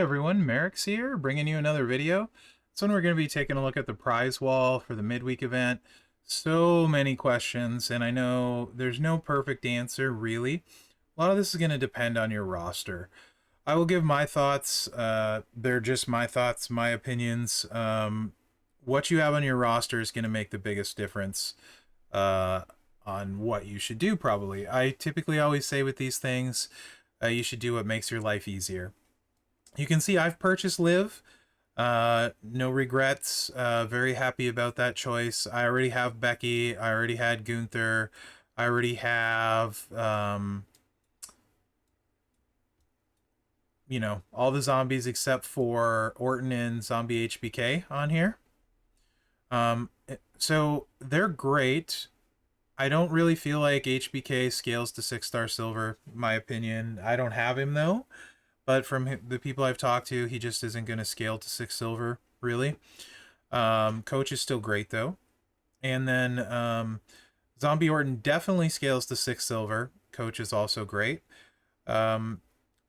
everyone, Mherex here, bringing you another video. This one we're going to be taking a look at the prize wall for the midweek event. So many questions, and I know there's no perfect answer, really. A lot of this is going to depend on your roster. I will give my thoughts. They're just my thoughts, my opinions. What you have on your roster is going to make the biggest difference uh, on what you should do, probably. I typically always say with these things, you should do what makes your life easier. You can see I've purchased Live. No regrets. Very happy about that choice. I already have Becky. I already had Gunther. I already have, all the zombies except for Orton and Zombie HBK on here. So they're great. I don't really feel like HBK scales to 6-star silver, in my opinion. I don't have him though. But from the people I've talked to, he just isn't going to scale to 6 silver, really. Coach is still great, though. And then Zombie Orton definitely scales to 6 silver. Coach is also great.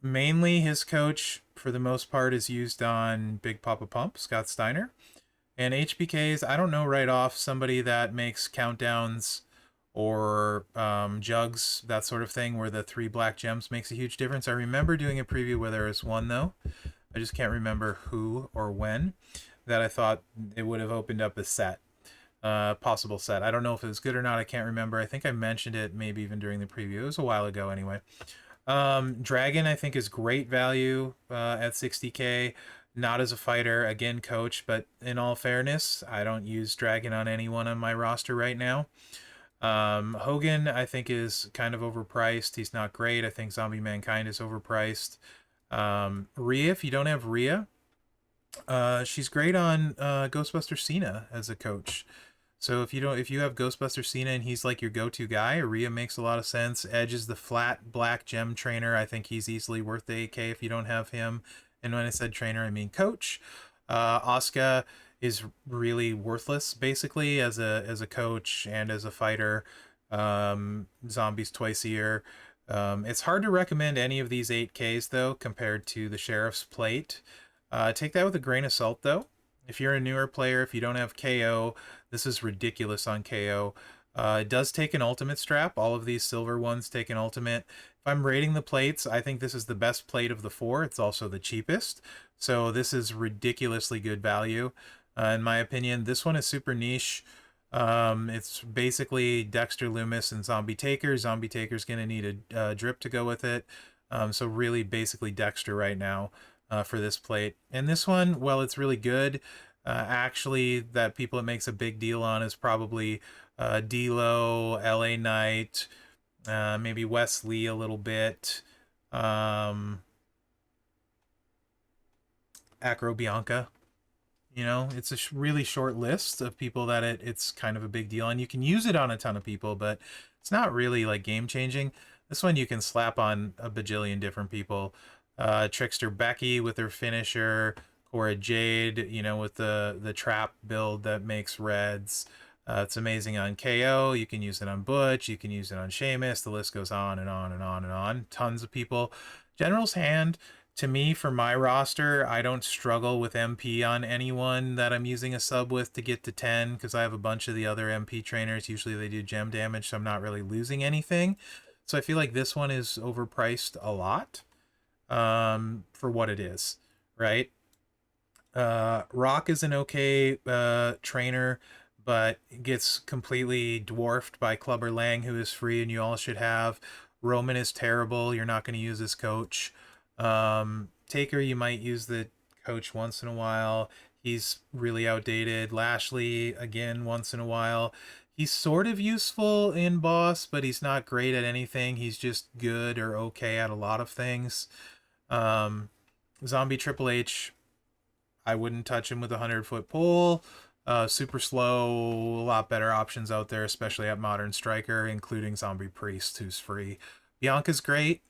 Mainly his coach, for the most part, is used on Big Papa Pump, Scott Steiner. And HBK's, I don't know right off, somebody that makes countdowns or jugs, that sort of thing, where the 3 black gems makes a huge difference. I remember doing a preview where there was one, though. I just can't remember who or when, that I thought it would have opened up a set, possible set. I don't know if it was good or not. I can't remember. I think I mentioned it maybe even during the preview. It was a while ago anyway. Dragon, I think, is great value at 60k. Not as a fighter, again, coach, but in all fairness, I don't use Dragon on anyone on my roster right now. Hogan, I think, is kind of overpriced. He's not great. I think Zombie Mankind is overpriced. Rhea, if you don't have Rhea, she's great on Ghostbuster Cena as a coach. So if you have Ghostbuster Cena and he's like your go-to guy, Rhea makes a lot of sense. Edge is the flat black gem trainer. I think he's easily worth the 8K if you don't have him. And when I said trainer, I mean coach. Asuka is really worthless basically as a coach and as a fighter. Zombies twice a year. It's hard to recommend any of these 8Ks though compared to the Sheriff's Plate. Take that with a grain of salt though. If you're a newer player, if you don't have KO, this is ridiculous on KO. It does take an ultimate strap. All of these silver ones take an ultimate. If I'm rating the plates, I think this is the best plate of the 4. It's also the cheapest. So this is ridiculously good value. In my opinion, this one is super niche. It's basically Dexter Loomis and Zombie Taker. Zombie Taker's going to need a drip to go with it. So really basically Dexter right now for this plate. And this one, well, it's really good. Actually, that people it makes a big deal on is probably D-Lo, LA Knight, maybe Wes Lee a little bit, Acro Bianca. It's a really short list of people that it's kind of a big deal, and you can use it on a ton of people, but it's not really like game changing. This one you can slap on a bajillion different people. Trickster Becky with her finisher, Cora Jade, with the trap build that makes reds. It's amazing on KO. You can use it on Butch. You can use it on Sheamus. The list goes on and on and on and on. Tons of people. General's Hand, to me, for my roster, I don't struggle with MP on anyone that I'm using a sub with to get to 10 because I have a bunch of the other MP trainers. Usually they do gem damage, so I'm not really losing anything. So I feel like this one is overpriced a lot for what it is, right? Rock is an okay trainer, but gets completely dwarfed by Clubber Lang, who is free and you all should have. Roman is terrible. You're not going to use this coach. Taker, you might use the coach once in a while. He's really outdated. Lashley, again, once in a while. He's sort of useful in boss, but he's not great at anything. He's just good or okay at a lot of things. Zombie Triple H, I wouldn't touch him with a 100-foot pole. Super slow, a lot better options out there, especially at Modern Striker, including Zombie Priest, who's free. Bianca's great.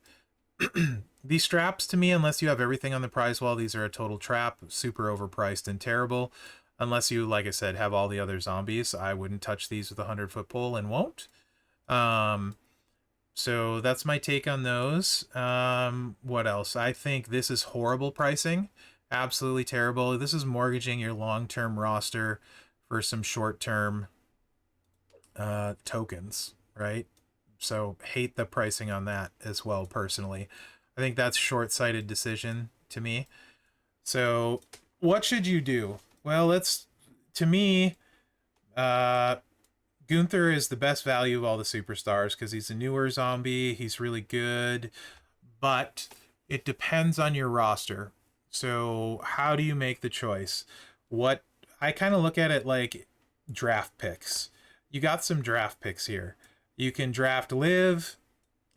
These straps, to me, unless you have everything on the prize wall, these are a total trap, super overpriced and terrible. Unless you, like I said, have all the other zombies, I wouldn't touch these with a 100-foot pole and won't. So that's my take on those. What else? I think this is horrible pricing. Absolutely terrible. This is mortgaging your long-term roster for some short-term tokens, right? So hate the pricing on that as well, personally. I think that's short-sighted decision to me. So what should you do? Well, to me, uh, Gunther is the best value of all the superstars because he's a newer zombie. He's really good, but it depends on your roster. So how do you make the choice? What I kind of look at it like draft picks. You got some draft picks here. You can draft Liv,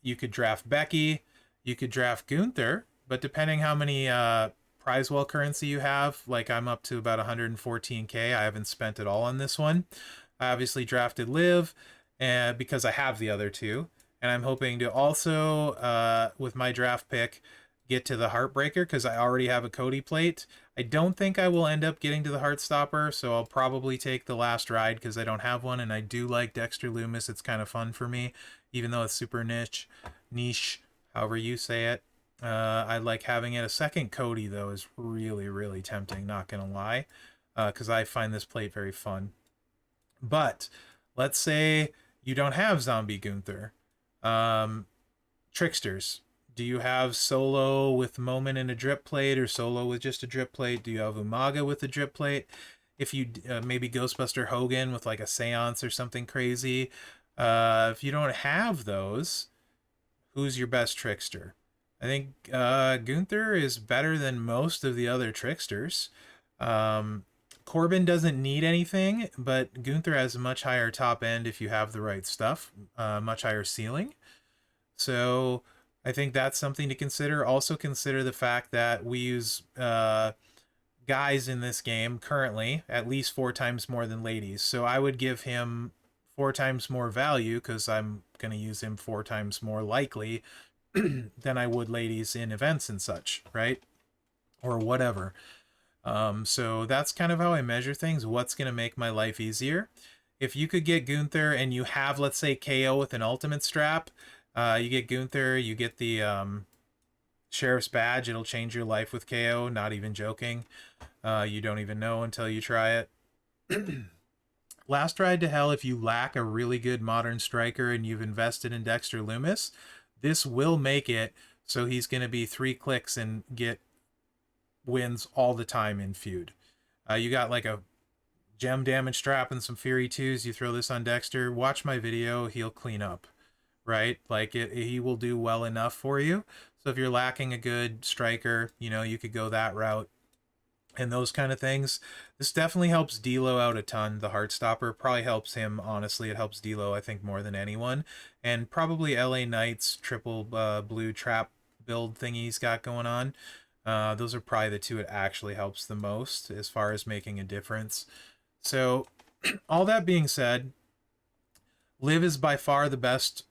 you could draft Becky, you could draft Gunther, but depending how many Prizewall currency you have, like I'm up to about 114k. I haven't spent it all on this one. I obviously drafted Liv because I have the other two, and I'm hoping to also, with my draft pick, get to the Heartbreaker because I already have a Cody plate. I don't think I will end up getting to the Heartstopper, so I'll probably take the last ride because I don't have one, and I do like Dexter Loomis. It's kind of fun for me, even though it's super niche, however you say it. I like having it. A second Cody, though, is really, really tempting, not going to lie, because I find this plate very fun. But let's say you don't have Zombie Gunther. Um, Tricksters. Do you have solo with Moment and a drip plate, or solo with just a drip plate? Do you have Umaga with a drip plate? If you maybe Ghostbuster Hogan with like a seance or something crazy. If you don't have those, who's your best trickster? I think Gunther is better than most of the other tricksters. Um, Corbin doesn't need anything, but Gunther has a much higher top end if you have the right stuff, much higher ceiling. So I think that's something to consider. Also consider the fact that we use guys in this game currently at least 4 times more than ladies. So I would give him 4 times more value because I'm going to use him 4 times more likely than I would ladies in events and such, right? Or whatever. So that's kind of how I measure things. What's going to make my life easier? If you could get Gunther and you have, let's say, KO with an ultimate strap, you get Gunther, you get the Sheriff's Badge. It'll change your life with KO. Not even joking. You don't even know until you try it. Last Ride to Hell, if you lack a really good modern striker and you've invested in Dexter Loomis, this will make it so he's going to be 3 clicks and get wins all the time in feud. You got like a gem damage strap and some Fury 2s. You throw this on Dexter, watch my video, he'll clean up, right? Like he will do well enough for you. So if you're lacking a good striker, you could go that route and those kind of things. This definitely helps D'Lo out a ton. The Heartstopper probably helps him, honestly. It helps D'Lo, I think, more than anyone. And probably LA Knight's triple blue trap build thing he's got going on. Those are probably the two it actually helps the most as far as making a difference. So all that being said, Liv is by far the best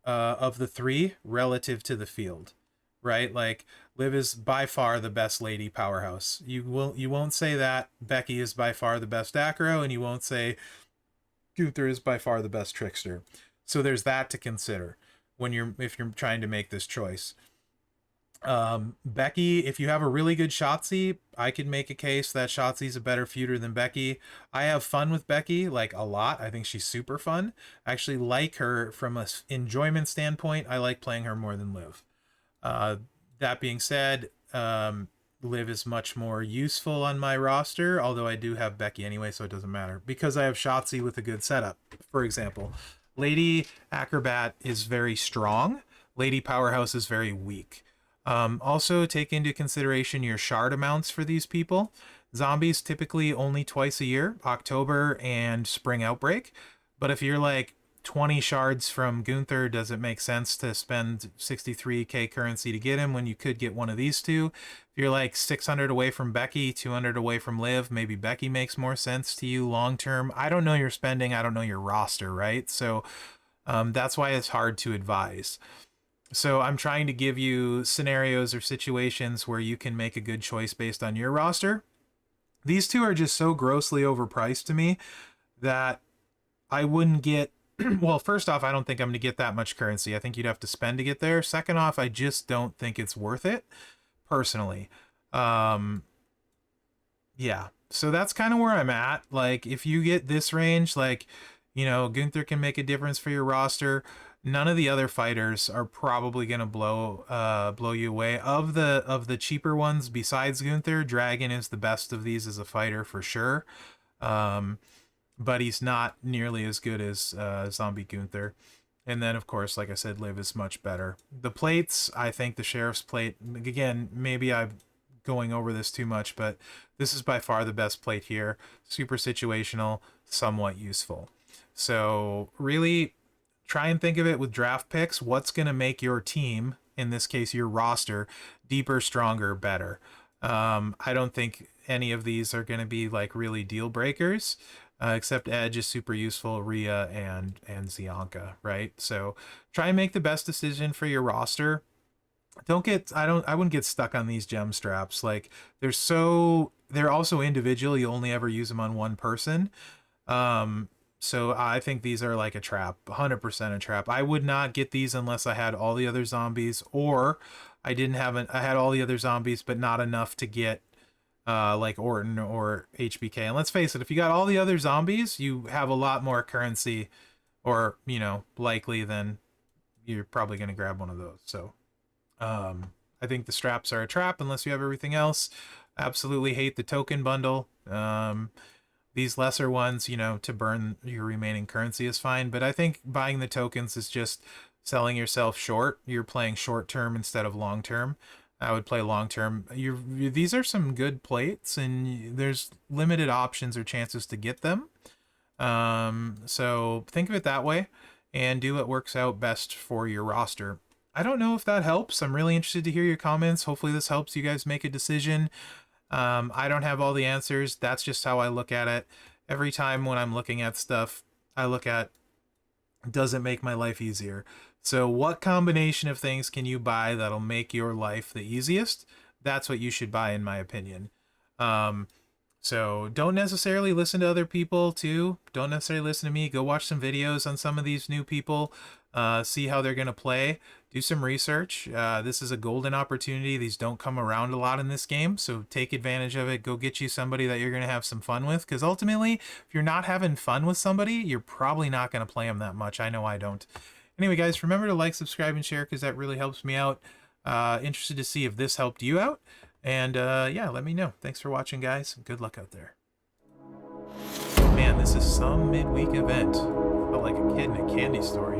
of the three relative to the field, right? Like Liv is by far the best lady powerhouse. You won't say that Becky is by far the best acro, and you won't say Gunther is by far the best trickster. So there's that to consider if you're trying to make this choice. Becky, if you have a really good Shotzi, I could make a case that Shotzi's a better feuder than Becky. I have fun with Becky, like a lot. I think she's super fun. I actually like her from a enjoyment standpoint. I like playing her more than Liv. That being said, Liv is much more useful on my roster, although I do have Becky anyway, so it doesn't matter. Because I have Shotzi with a good setup, for example. Lady Acrobat is very strong. Lady Powerhouse is very weak. Also, take into consideration your shard amounts for these people. Zombies typically only twice a year, October and Spring Outbreak. But if you're like 20 shards from Gunther, does it make sense to spend 63k currency to get him when you could get one of these two? If you're like 600 away from Becky, 200 away from Liv, maybe Becky makes more sense to you long term. I don't know your spending, I don't know your roster, right? So that's why it's hard to advise. So I'm trying to give you scenarios or situations where you can make a good choice based on your roster. These two are just so grossly overpriced to me that I wouldn't get Well, first off, I don't think I'm going to get that much currency. I think you'd have to spend to get there. Second off, I just don't think it's worth it, personally. Um, yeah. So that's kind of where I'm at. Like, if you get this range, like, Gunther can make a difference for your roster. None of the other fighters are probably gonna blow you away. Of the cheaper ones besides Gunther, Dragon is the best of these as a fighter for sure. Um, but he's not nearly as good as Zombie Gunther. And then, of course, like I said, Liv is much better. The plates, I think the Sheriff's plate, again, maybe I'm going over this too much, but this is by far the best plate here. Super situational, somewhat useful. So really try and think of it with draft picks. What's going to make your team, in this case your roster, deeper, stronger, better? I don't think any of these are going to be like really deal breakers. Except Edge is super useful, Rhea and Zianka, right? So try and make the best decision for your roster. I wouldn't get stuck on these gem straps. Like they're also individual. You only ever use them on one person. So I think these are like a trap, 100% a trap. I would not get these unless I had all the other zombies, or I had all the other zombies but not enough to get like Orton or HBK. And let's face it, if you got all the other zombies, you have a lot more currency, or likely, than you're probably going to grab one of those. So I think the straps are a trap unless you have everything else. Absolutely hate the token bundle. These lesser ones, to burn your remaining currency is fine, but I think buying the tokens is just selling yourself short. You're playing short term instead of long term. I would play long term. These are some good plates, and there's limited options or chances to get them. So think of it that way, and do what works out best for your roster. I don't know if that helps. I'm really interested to hear your comments. Hopefully this helps you guys make a decision. I don't have all the answers. That's just how I look at it. Every time when I'm looking at stuff, I look at, does it make my life easier? So what combination of things can you buy that'll make your life the easiest? That's what you should buy, in my opinion. So don't necessarily listen to other people too. Don't necessarily listen to me. Go watch some videos on some of these new people. See how they're going to play. Do some research. This is a golden opportunity. These don't come around a lot in this game, so take advantage of it. Go get you somebody that you're going to have some fun with, because ultimately, if you're not having fun with somebody, you're probably not going to play them that much. I know I don't. Anyway, guys, remember to like, subscribe, and share, because that really helps me out. Interested to see if this helped you out. And yeah, let me know. Thanks for watching, guys. Good luck out there. Man, this is some midweek event. Felt like a kid in a candy store,